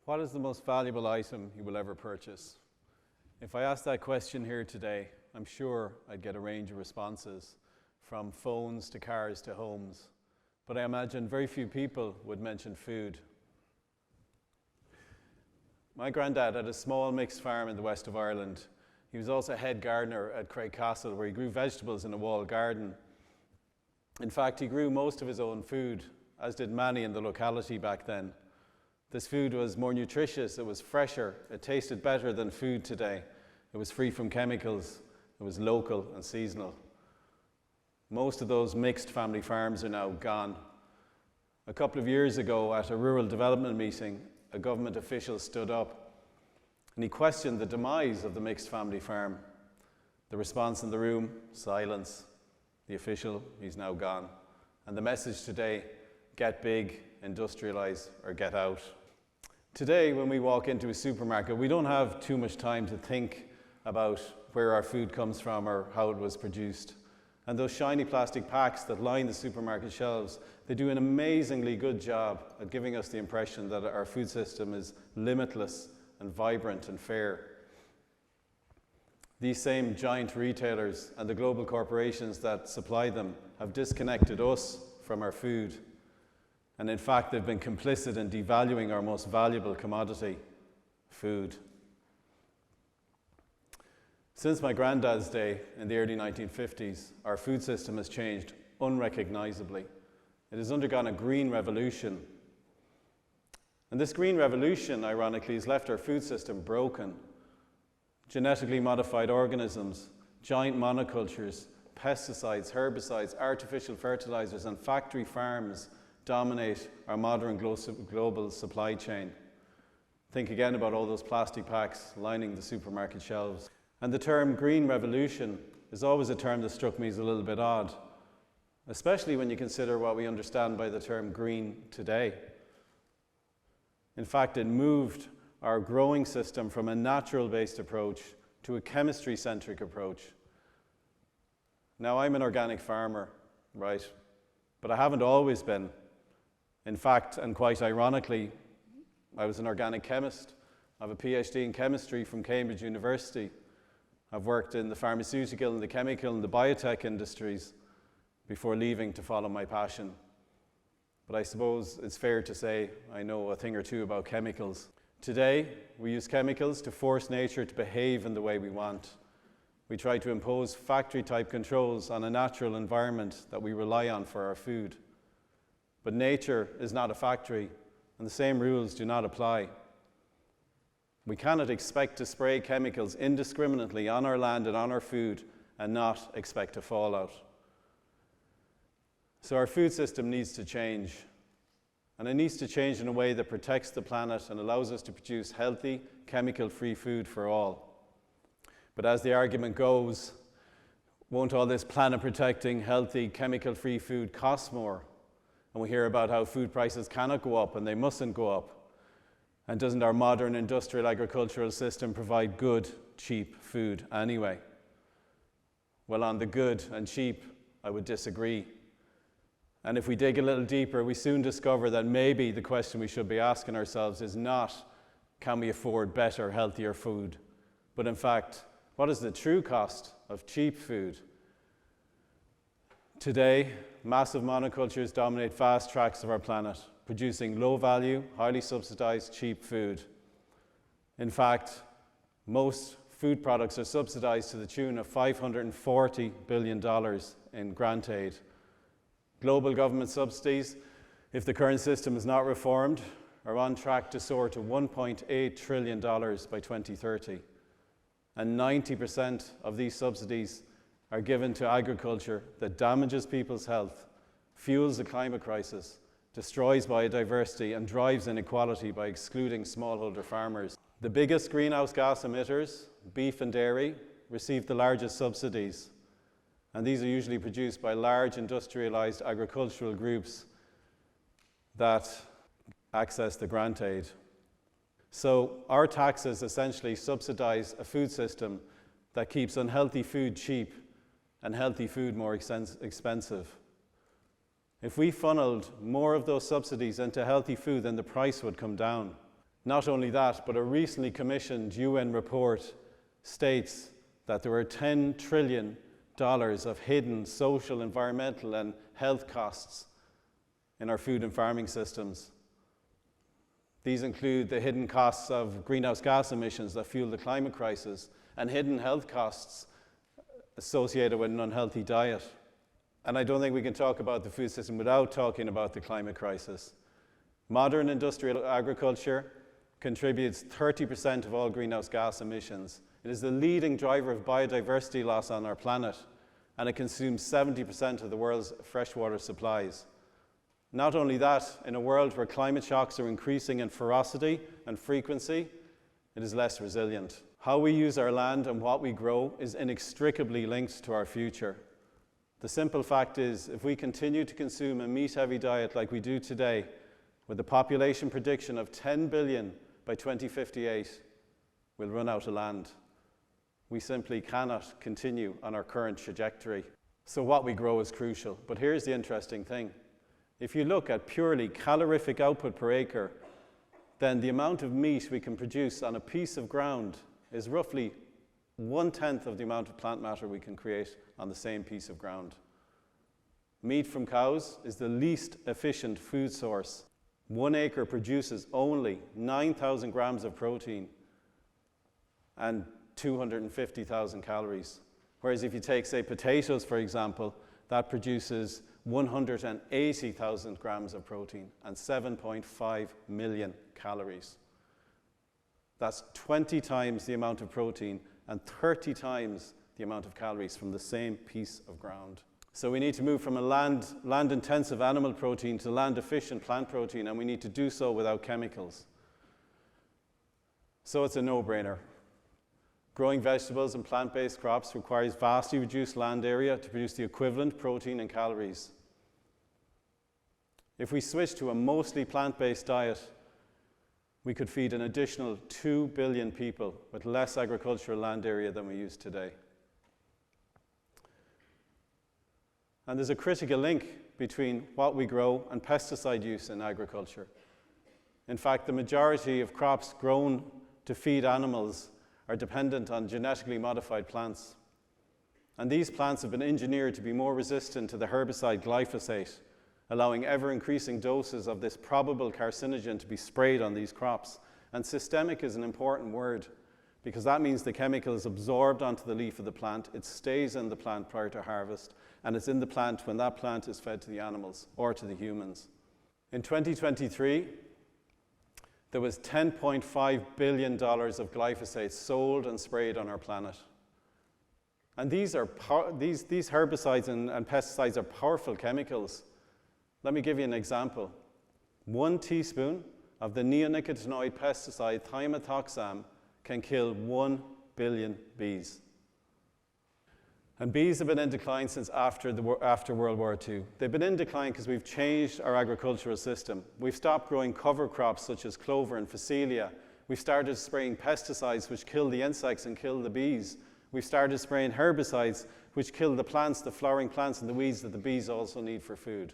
What is the most valuable item you will ever purchase? If I asked that question here today, I'm sure I'd get a range of responses, from phones to cars to homes. But I imagine very few people would mention food. My granddad had a small mixed farm in the west of Ireland. He was also head gardener at Castle, where he grew vegetables in a walled garden. In fact, he grew most of his own food, as did many in the locality back then. This food was more nutritious, it was fresher, it tasted better than food today. It was free from chemicals, it was local and seasonal. Most of those mixed family farms are now gone. A couple of years ago at a rural development meeting, a government official stood up and he questioned the demise of the mixed family farm. The response in the room, silence. The official, he's now gone. And the message today, get big, industrialize, or get out. Today, when we walk into a supermarket, we don't have too much time to think about where our food comes from or how it was produced. And those shiny plastic packs that line the supermarket shelves, they do an amazingly good job at giving us the impression that our food system is limitless and vibrant and fair. These same giant retailers and the global corporations that supply them have disconnected us from our food. And in fact, they've been complicit in devaluing our most valuable commodity, food. Since my granddad's day in the early 1950s, our food system has changed unrecognizably. It has undergone a green revolution. And this green revolution, ironically, has left our food system broken. Genetically modified organisms, giant monocultures, pesticides, herbicides, artificial fertilizers, and factory farms dominate our modern global supply chain. Think again about all those plastic packs lining the supermarket shelves. And the term green revolution is always a term that struck me as a little bit odd, especially when you consider what we understand by the term green today. In fact, it moved our growing system from a natural-based approach to a chemistry-centric approach. Now, I'm an organic farmer, right? But I haven't always been. In fact, and quite ironically, I was an organic chemist. I have a PhD in chemistry from Cambridge University. I've worked in the pharmaceutical and the chemical and the biotech industries before leaving to follow my passion. But I suppose it's fair to say I know a thing or two about chemicals. Today, we use chemicals to force nature to behave in the way we want. We try to impose factory-type controls on a natural environment that we rely on for our food. But nature is not a factory, and the same rules do not apply. We cannot expect to spray chemicals indiscriminately on our land and on our food and not expect a fallout. So our food system needs to change. And it needs to change in a way that protects the planet and allows us to produce healthy, chemical-free food for all. But as the argument goes, won't all this planet-protecting, healthy, chemical-free food cost more? And we hear about how food prices cannot go up and they mustn't go up. And doesn't our modern industrial agricultural system provide good, cheap food anyway? Well, on the good and cheap, I would disagree. And if we dig a little deeper, we soon discover that maybe the question we should be asking ourselves is not, can we afford better, healthier food? But in fact, what is the true cost of cheap food? Today, massive monocultures dominate vast tracts of our planet, producing low-value, highly subsidized, cheap food. In fact, most food products are subsidized to the tune of $540 billion in grant aid. Global government subsidies, if the current system is not reformed, are on track to soar to $1.8 trillion by 2030. And 90% of these subsidies are given to agriculture that damages people's health, fuels the climate crisis, destroys biodiversity, and drives inequality by excluding smallholder farmers. The biggest greenhouse gas emitters, beef and dairy, receive the largest subsidies. And these are usually produced by large industrialized agricultural groups that access the grant aid. So our taxes essentially subsidize a food system that keeps unhealthy food cheap and healthy food more expensive. If we funneled more of those subsidies into healthy food, then the price would come down. Not only that, but a recently commissioned UN report states that there are $10 trillion of hidden social, environmental, and health costs in our food and farming systems. These include the hidden costs of greenhouse gas emissions that fuel the climate crisis and hidden health costs associated with an unhealthy diet. And I don't think we can talk about the food system without talking about the climate crisis. Modern industrial agriculture contributes 30% of all greenhouse gas emissions. It is the leading driver of biodiversity loss on our planet, and it consumes 70% of the world's freshwater supplies. Not only that, in a world where climate shocks are increasing in ferocity and frequency, it is less resilient. How we use our land and what we grow is inextricably linked to our future. The simple fact is, if we continue to consume a meat-heavy diet like we do today, with a population prediction of 10 billion by 2058, we'll run out of land. We simply cannot continue on our current trajectory. So what we grow is crucial. But here's the interesting thing. If you look at purely calorific output per acre, then the amount of meat we can produce on a piece of ground is roughly 1/10 of the amount of plant matter we can create on the same piece of ground. Meat from cows is the least efficient food source. 1 acre produces only 9,000 grams of protein and 250,000 calories. Whereas if you take, say, potatoes, for example, that produces 180,000 grams of protein and 7.5 million calories. That's 20 times the amount of protein and 30 times the amount of calories from the same piece of ground. So we need to move from a land-intensive animal protein to land-efficient plant protein, and we need to do so without chemicals. So it's a no-brainer. Growing vegetables and plant-based crops requires vastly reduced land area to produce the equivalent protein and calories. If we switch to a mostly plant-based diet, we could feed an additional 2 billion people with less agricultural land area than we use today. And there's a critical link between what we grow and pesticide use in agriculture. In fact, the majority of crops grown to feed animals are dependent on genetically modified plants. And these plants have been engineered to be more resistant to the herbicide glyphosate, allowing ever-increasing doses of this probable carcinogen to be sprayed on these crops. And systemic is an important word, because that means the chemical is absorbed onto the leaf of the plant, it stays in the plant prior to harvest, and it's in the plant when that plant is fed to the animals or to the humans. In 2023, there was $10.5 billion of glyphosate sold and sprayed on our planet. And these herbicides and pesticides are powerful chemicals. Let me give you an example. 1 teaspoon of the neonicotinoid pesticide thiamethoxam can kill 1 billion bees. And bees have been in decline since after World War II. They've been in decline because we've changed our agricultural system. We've stopped growing cover crops such as clover and phacelia. We've started spraying pesticides which kill the insects and kill the bees. We've started spraying herbicides which kill the plants, the flowering plants and the weeds that the bees also need for food.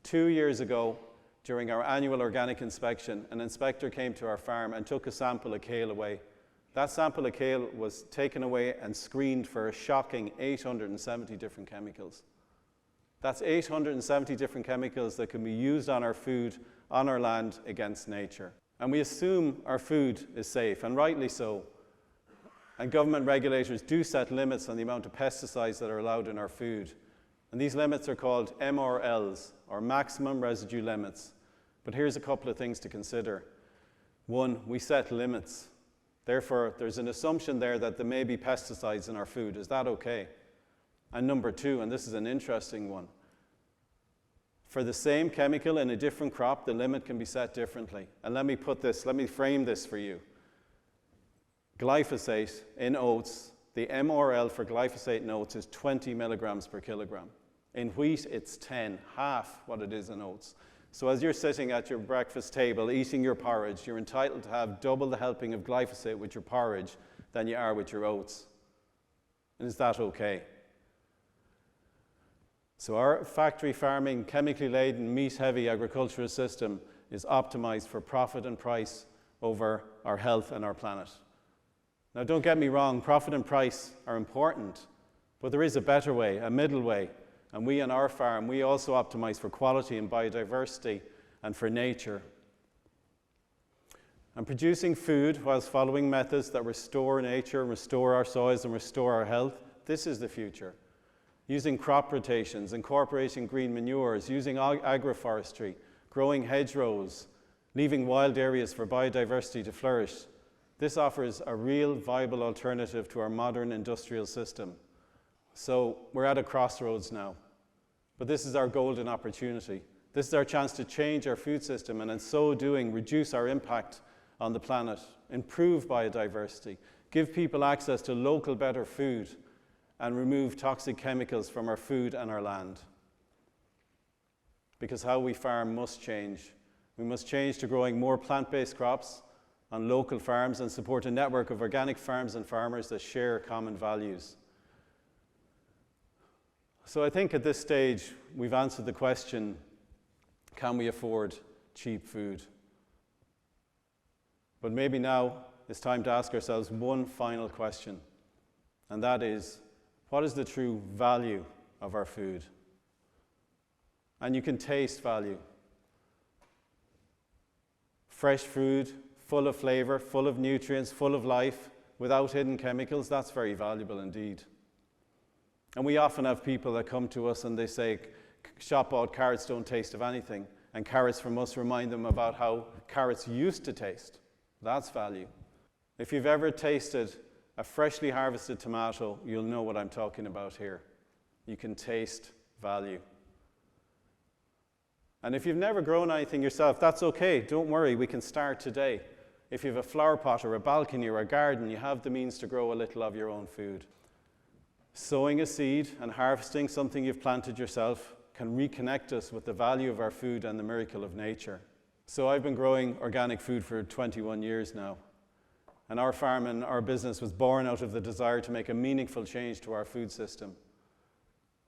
2 years ago, during our annual organic inspection, an inspector came to our farm and took a sample of kale away. That sample of kale was taken away and screened for a shocking 870 different chemicals. That's 870 different chemicals that can be used on our food, on our land, against nature. And we assume our food is safe, and rightly so. And government regulators do set limits on the amount of pesticides that are allowed in our food. And these limits are called MRLs, or maximum residue limits. But here's a couple of things to consider. One, we set limits. Therefore, there's an assumption there that there may be pesticides in our food. Is that okay? And number two, and this is an interesting one, for the same chemical in a different crop, the limit can be set differently. And let me frame this for you. Glyphosate in oats, the MRL for glyphosate in oats is 20 milligrams per kilogram. In wheat, it's 10, half what it is in oats. So as you're sitting at your breakfast table eating your porridge, you're entitled to have double the helping of glyphosate with your porridge than you are with your oats. And is that okay? So our factory farming, chemically laden, meat-heavy agricultural system is optimized for profit and price over our health and our planet. Now, don't get me wrong, profit and price are important, but there is a better way, a middle way. And we on our farm, we also optimize for quality and biodiversity and for nature. And producing food whilst following methods that restore nature, restore our soils, and restore our health, this is the future. Using crop rotations, incorporating green manures, using agroforestry, growing hedgerows, leaving wild areas for biodiversity to flourish. This offers a real viable alternative to our modern industrial system. So we're at a crossroads now, but this is our golden opportunity. This is our chance to change our food system and in so doing reduce our impact on the planet, improve biodiversity, give people access to local better food and remove toxic chemicals from our food and our land. Because how we farm must change. We must change to growing more plant-based crops on local farms and support a network of organic farms and farmers that share common values. So I think at this stage we've answered the question, can we afford cheap food? But maybe now it's time to ask ourselves one final question, and that is, what is the true value of our food? And you can taste value. Fresh food, full of flavor, full of nutrients, full of life, without hidden chemicals, that's very valuable indeed. And we often have people that come to us and they say, shop-bought carrots don't taste of anything. And carrots from us remind them about how carrots used to taste. That's value. If you've ever tasted a freshly harvested tomato, you'll know what I'm talking about here. You can taste value. And if you've never grown anything yourself, that's okay. Don't worry, we can start today. If you have a flower pot or a balcony or a garden, you have the means to grow a little of your own food. Sowing a seed and harvesting something you've planted yourself can reconnect us with the value of our food and the miracle of nature. So I've been growing organic food for 21 years now. And our farm and our business was born out of the desire to make a meaningful change to our food system.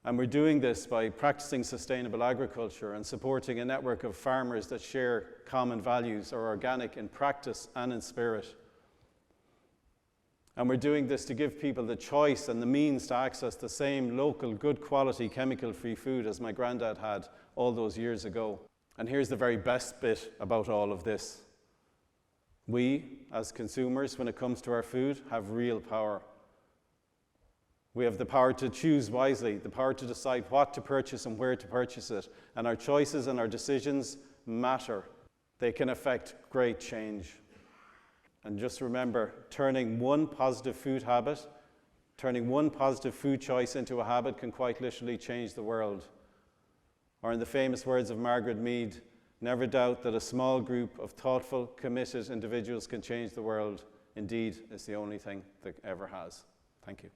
And we're doing this by practicing sustainable agriculture and supporting a network of farmers that share common values, are organic in practice and in spirit. And we're doing this to give people the choice and the means to access the same local, good quality, chemical-free food as my granddad had all those years ago. And here's the very best bit about all of this. We, as consumers, when it comes to our food, have real power. We have the power to choose wisely, the power to decide what to purchase and where to purchase it. And our choices and our decisions matter. They can affect great change. And just remember, turning one positive food habit, turning one positive food choice into a habit can quite literally change the world. Or in the famous words of Margaret Mead, never doubt that a small group of thoughtful, committed individuals can change the world. Indeed, it's the only thing that ever has. Thank you.